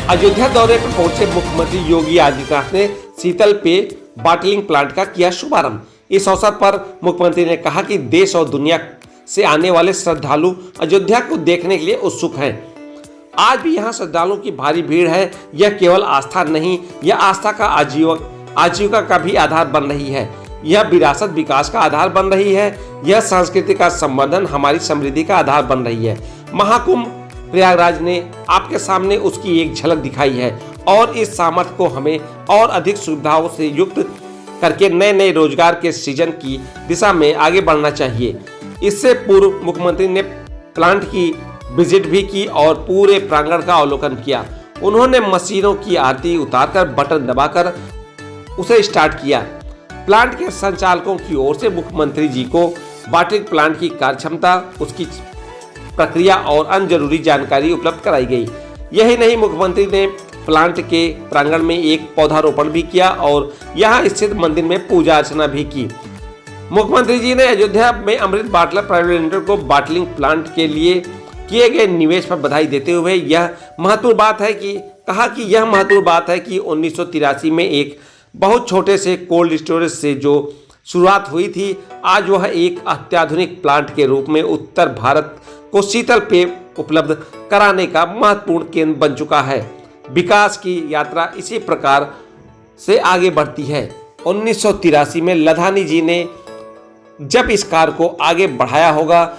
अयोध्या दौरे पर पहुंचे मुख्यमंत्री योगी आदित्यनाथ ने शीतल पेय बॉटलिंग प्लांट का किया शुभारंभ। इस अवसर पर मुख्यमंत्री ने कहा कि देश और दुनिया से आने वाले श्रद्धालु अयोध्या को देखने के लिए उत्सुक हैं। आज भी यहाँ श्रद्धालुओं की भारी भीड़ है। यह केवल आस्था नहीं, यह आस्था का आजीविका का भी आधार बन रही है। यह विरासत विकास का आधार बन रही है। यह संस्कृति का संवर्धन, हमारी समृद्धि का आधार बन रही है। महाकुंभ प्रयागराज ने आपके सामने उसकी एक झलक दिखाई है और इस सामर्थ्य को हमें और अधिक सुविधाओं से युक्त करके नए नए रोजगार के सृजन की दिशा में आगे बढ़ना चाहिए। इससे पूर्व मुख्यमंत्री ने प्लांट की विजिट भी की और पूरे प्रांगण का अवलोकन किया। उन्होंने मशीनों की आरती उतारकर बटन दबाकर उसे स्टार्ट किया। प्लांट के संचालकों की ओर से मुख्यमंत्री जी को बॉटलिंग प्लांट की कार्यक्षमता, उसकी प्रक्रिया और अन्य जरूरी जानकारी उपलब्ध कराई गई। यही नहीं, मुख्यमंत्री ने प्लांट के प्रांगण में एक पौधारोपण भी किया और यहां स्थित मंदिर में पूजा अर्चना भी की। मुख्यमंत्री जी ने अयोध्या में अमृत बाटलर प्राइवेट लिमिटेड को बॉटलिंग प्लांट के लिए किए गए निवेश पर बधाई देते हुए यह महत्वपूर्ण बात है कि 1983 में एक बहुत छोटे से कोल्ड स्टोरेज से जो शुरुआत हुई थी, आज वह एक अत्याधुनिक प्लांट के रूप में उत्तर भारत को शीतल पेय उपलब्ध कराने का महत्वपूर्ण केंद्र बन चुका है। विकास की यात्रा इसी प्रकार से आगे बढ़ती है। 1983 में लधानी जी ने जब इस कार्य को आगे बढ़ाया होगा,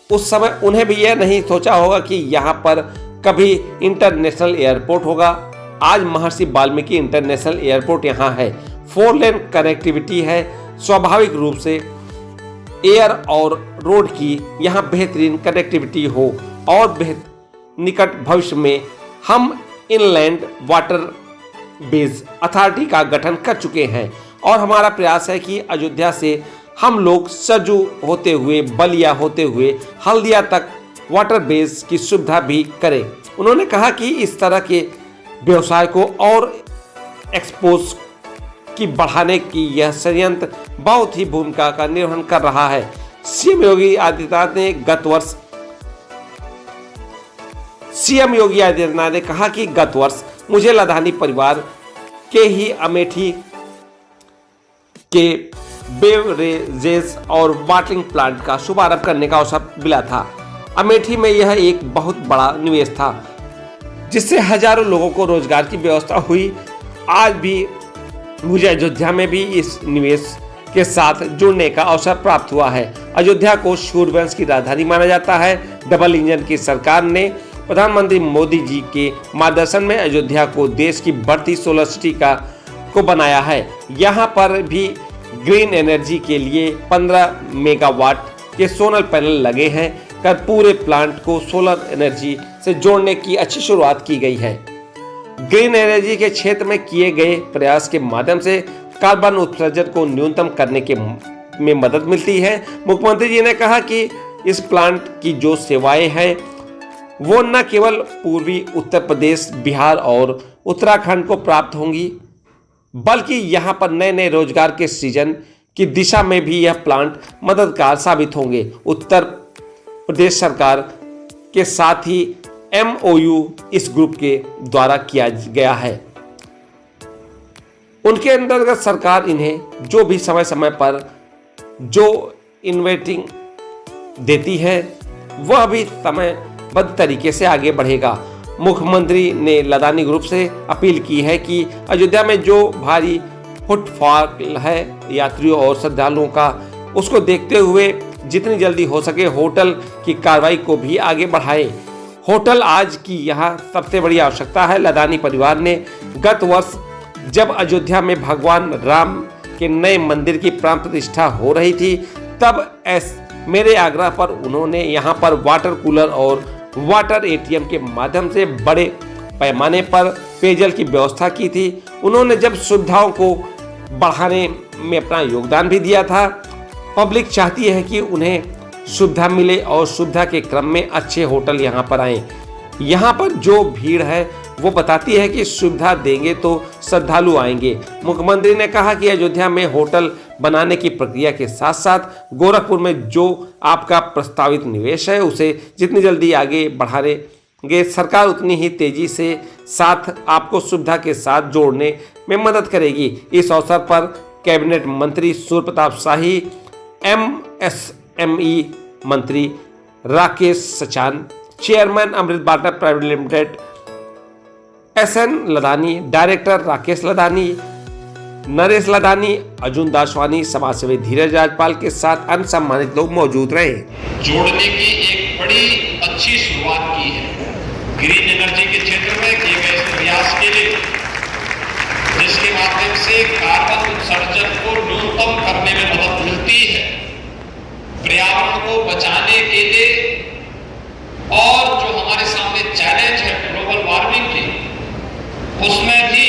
उस समय उन्हें भी यह नहीं सोचा होगा कि यहाँ पर कभी इंटरनेशनल एयरपोर्ट होगा। आज महर्षि वाल्मीकि इंटरनेशनल एयरपोर्ट यहाँ है। 4 लेन कनेक्टिविटी है। स्वाभाविक रूप से एयर और रोड की यहाँ बेहतरीन कनेक्टिविटी हो और निकट भविष्य में हम इनलैंड वाटर बेस अथॉरिटी का गठन कर चुके हैं और हमारा प्रयास है कि अयोध्या से हम लोग सरजू होते हुए, बलिया होते हुए हल्दिया तक वाटर बेस की सुविधा भी करें। उन्होंने कहा कि इस तरह के व्यवसाय को और एक्सपोज की बढ़ाने की यह संयंत्र बहुत ही भूमिका का निर्वहन कर रहा है। सीएम योगी आदित्यनाथ ने कहा कि गत वर्ष मुझे लधानी परिवार के ही अमेठी के बेवरेजेस और बॉटलिंग प्लांट का शुभारंभ करने का अवसर मिला था। अमेठी में यह एक बहुत बड़ा निवेश था जिससे हजारों लोगों को रोजगार की व्यवस्था हुई। आज भी मुझे अयोध्या में भी इस निवेश के साथ जुड़ने का अवसर प्राप्त हुआ है। अयोध्या को सूर्यवंश की राजधानी माना जाता है। डबल इंजन की सरकार ने प्रधानमंत्री मोदी जी के मार्गदर्शन में अयोध्या को देश की बढ़ती सोलर सिटी को बनाया है। यहाँ पर भी ग्रीन एनर्जी के लिए 15 मेगावाट के सोलर पैनल लगे हैं कर पूरे प्लांट को सोलर एनर्जी से जोड़ने की अच्छी शुरुआत की गई है। ग्रीन एनर्जी के क्षेत्र में किए गए प्रयास के माध्यम से कार्बन उत्सर्जन को न्यूनतम करने में मदद मिलती है। मुख्यमंत्री जी ने कहा कि इस प्लांट की जो सेवाएं हैं वो न केवल पूर्वी उत्तर प्रदेश, बिहार और उत्तराखंड को प्राप्त होंगी, बल्कि यहाँ पर नए नए रोजगार के सृजन की दिशा में भी यह प्लांट मददगार साबित होंगे। उत्तर प्रदेश सरकार के साथ ही MOU इस ग्रुप के द्वारा किया गया है। उनके अंतर्गत सरकार इन्हें जो भी समय समय पर जो इन्वेस्टिंग देती है वह भी समयबद्ध तरीके से आगे बढ़ेगा। मुख्यमंत्री ने लधानी ग्रुप से अपील की है कि अयोध्या में जो भारी फुटफॉल है यात्रियों और श्रद्धालुओं का, उसको देखते हुए जितनी जल्दी हो सके होटल की कार्रवाई को भी आगे बढ़ाए। होटल आज की यहाँ सबसे बड़ी आवश्यकता है। लधानी परिवार ने गत वर्ष जब अयोध्या में भगवान राम के नए मंदिर की प्राण प्रतिष्ठा हो रही थी, तब मेरे आग्रह पर उन्होंने यहाँ पर वाटर कूलर और वाटर ATM के माध्यम से बड़े पैमाने पर पेयजल की व्यवस्था की थी। उन्होंने जब सुविधाओं को बढ़ाने में अपना योगदान भी दिया था। पब्लिक चाहती है कि उन्हें सुविधा मिले और सुविधा के क्रम में अच्छे होटल यहाँ पर आए। यहाँ पर जो भीड़ है वो बताती है कि सुविधा देंगे तो श्रद्धालु आएंगे। मुख्यमंत्री ने कहा कि अयोध्या में होटल बनाने की प्रक्रिया के साथ साथ गोरखपुर में जो आपका प्रस्तावित निवेश है उसे जितनी जल्दी आगे बढ़ाने देंगे, सरकार उतनी ही तेजी से साथ आपको सुविधा के साथ जोड़ने में मदद करेगी। इस अवसर पर कैबिनेट मंत्री सूर्य प्रताप शाही, MSME मंत्री Rakesh Sachan, chairman Amrit Bata private limited SN Ladani, director Rakesh Ladani, Naresh Ladani, Arjun Daswani, समाजसेवी धीरज राजपाल के साथ अन्य सम्मानित लोग मौजूद रहे। जोड़ने की एक बड़ी अच्छी शुरुआत की है ग्रीन एनर्जी के क्षेत्र में किए गए इस प्रयास के लिए, जिसके माध्यम से कार्बन उत्सर्जन को न्यूनतम करने में मदद मिलती है, पर्यावरण को बचाने के लिए, और जो हमारे सामने चैलेंज है ग्लोबल वार्मिंग की, उसमें भी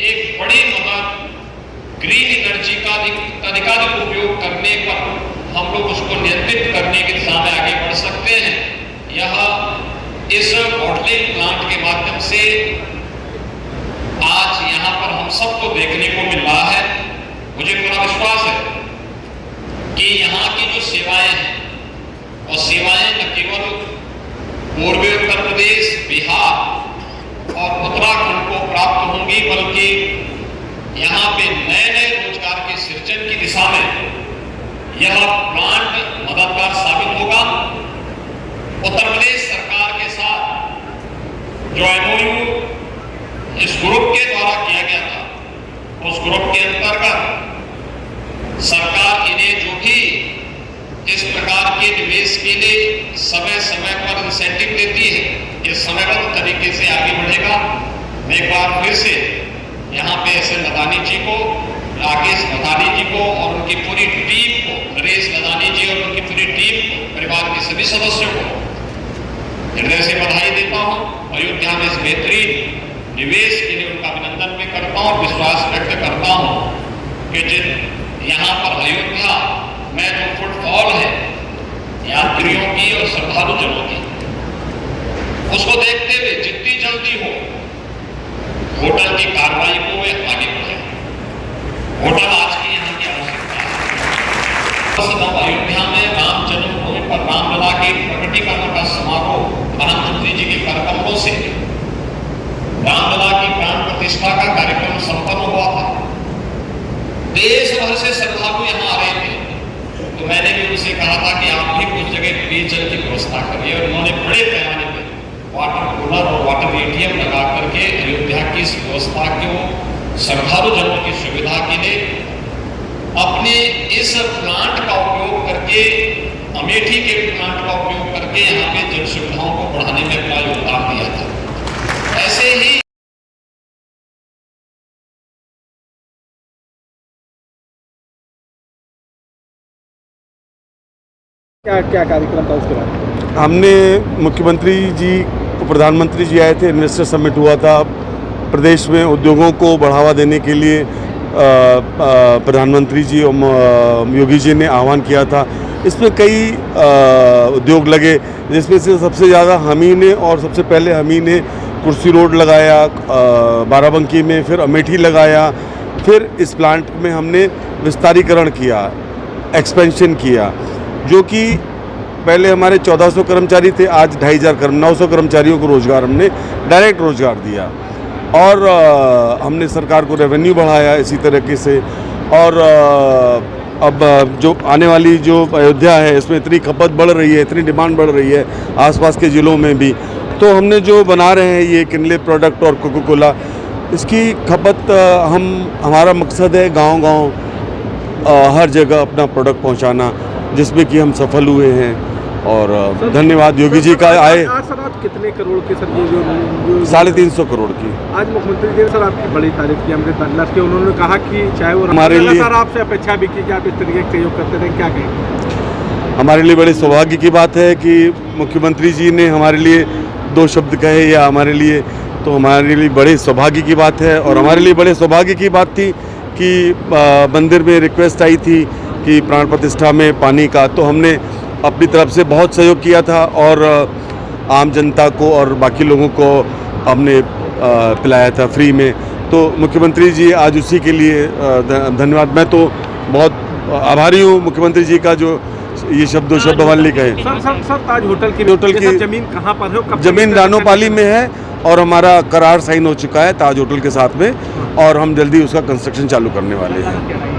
एक बड़ी मदद ग्रीन एनर्जी का अधिकाधिक उपयोग करने पर हम लोग उसको नियंत्रित करने की दिशा में आगे बढ़ सकते हैं। यह इस बॉटलिंग प्लांट के माध्यम से आज यहाँ पर हम सबको देखने को मिल रहा है। मुझे पूरा विश्वास है कि यहाँ की जो सेवाएं हैं, और सेवाएं न केवल पूर्वी उत्तर प्रदेश, बिहार और उत्तराखंड को प्राप्त होंगी, बल्कि यहाँ पे नए नए रोजगार के सृजन की दिशा में यह प्लांट मददगार साबित होगा। उत्तर प्रदेश सरकार के साथ जो MOU इस ग्रुप के द्वारा किया गया था, उस ग्रुप के अंतर्गत सरकार इन्हें जो भी इस प्रकार के निवेश के लिए समय समय पर इंसेंटिव देती है, ये समयबद्ध तरीके से आगे बढ़ेगा। मैं एक बार फिर से यहाँ पे SN लदानी जी को, राकेश लदानी जी को और उनकी पूरी टीम को, नरेश लदानी जी और उनकी पूरी टीम को, परिवार के सभी सदस्यों को हृदय से बधाई देता हूँ। अयोध्या में इस बेहतरीन निवेश के लिए उनका अभिनंदन भी करता हूँ, विश्वास व्यक्त करता हूँ कि जिन यहाँ पर अयोध्या में जो फुटफॉल है यात्रियों की और श्रद्धालु जनों की, उसको देखते हुए जितनी जल्दी हो होटल की कार्रवाई को वे आगे बढ़े। होटल आज की यहाँ की आवश्यकता है। अयोध्या में राम जन्मभूमि पर रामलला के प्रकटीकरण का समारोह प्रधानमंत्री जी के कर कमलों से रामलला की प्राण प्रतिष्ठा का कार्यक्रम संपन्न हुआ था। देश भर से श्रद्धालु यहाँ आ रहे थे, तो मैंने भी उनसे कहा था कि आप भी कुछ जगह पेयजल की व्यवस्था करिए, और उन्होंने बड़े पैमाने पर वाटर कूलर और वाटर ATM लगा करके अयोध्या की इस व्यवस्था को श्रद्धालु जनों की सुविधा के लिए अपने इस प्लांट का उपयोग करके, अमेठी के प्लांट का उपयोग करके यहाँ पे जन सुविधाओं को बढ़ाने में अपना योगदान दिया था। ऐसे ही क्या क्या कार्यक्रम था उसके बाद? हमने मुख्यमंत्री जी, प्रधानमंत्री जी आए थे, इन्वेस्टर समिट हुआ था। प्रदेश में उद्योगों को बढ़ावा देने के लिए प्रधानमंत्री जी और योगी जी ने आह्वान किया था। इसमें कई उद्योग लगे, जिसमें से सबसे ज़्यादा हम ही ने, और सबसे पहले हम ही ने कुर्सी रोड लगाया, बाराबंकी में, फिर अमेठी लगाया, फिर इस प्लांट में हमने विस्तारीकरण किया, एक्सपेंशन किया, जो कि पहले हमारे 1400 कर्मचारी थे, आज 2500 900 कर्मचारियों को रोज़गार हमने डायरेक्ट रोज़गार दिया। और हमने सरकार को रेवेन्यू बढ़ाया इसी तरीके से। और अब जो आने वाली जो अयोध्या है, इसमें इतनी खपत बढ़ रही है, इतनी डिमांड बढ़ रही है आसपास के ज़िलों में भी, तो हमने जो बना रहे हैं ये किनले प्रोडक्ट और कोको कोला, इसकी खपत हमारा मकसद है गांव-गांव हर जगह अपना प्रोडक्ट पहुंचाना, जिसमें कि हम सफल हुए हैं। और धन्यवाद योगी जी का आए। सर आज कितने करोड़ के सर ये जो 350 करोड़ की आज मुख्यमंत्री जी ने सर आपकी बड़ी तारीफ की अमृत बाटला की। उन्होंने कहा कि चाहे वो हमारे लिए सर आपसे अपेक्षा भी की कि आप इस तरीके से सहयोग करते रहें, क्या कहें? हमारे लिए बड़े सौभाग्य की बात है कि मुख्यमंत्री जी ने हमारे लिए 2 शब्द कहे, या हमारे लिए, तो हमारे लिए बड़े सौभाग्य की बात है। और हमारे लिए बड़े सौभाग्य की बात थी कि मंदिर में रिक्वेस्ट आई थी कि प्राण प्रतिष्ठा में पानी का, तो हमने अपनी तरफ से बहुत सहयोग किया था, और आम जनता को और बाकी लोगों को हमने पिलाया था फ्री में। तो मुख्यमंत्री जी आज उसी के लिए धन्यवाद। मैं तो बहुत आभारी हूँ मुख्यमंत्री जी का, जो ये शब्दों शब्द भवानी कहे। सर ताज होटल की होटल की- सर, जमीन कहाँ पर है और कब तक जमीन इसका रानोपाली में है और हमारा करार साइन हो चुका है ताज होटल के साथ में, और हम जल्दी उसका कंस्ट्रक्शन चालू करने वाले हैं।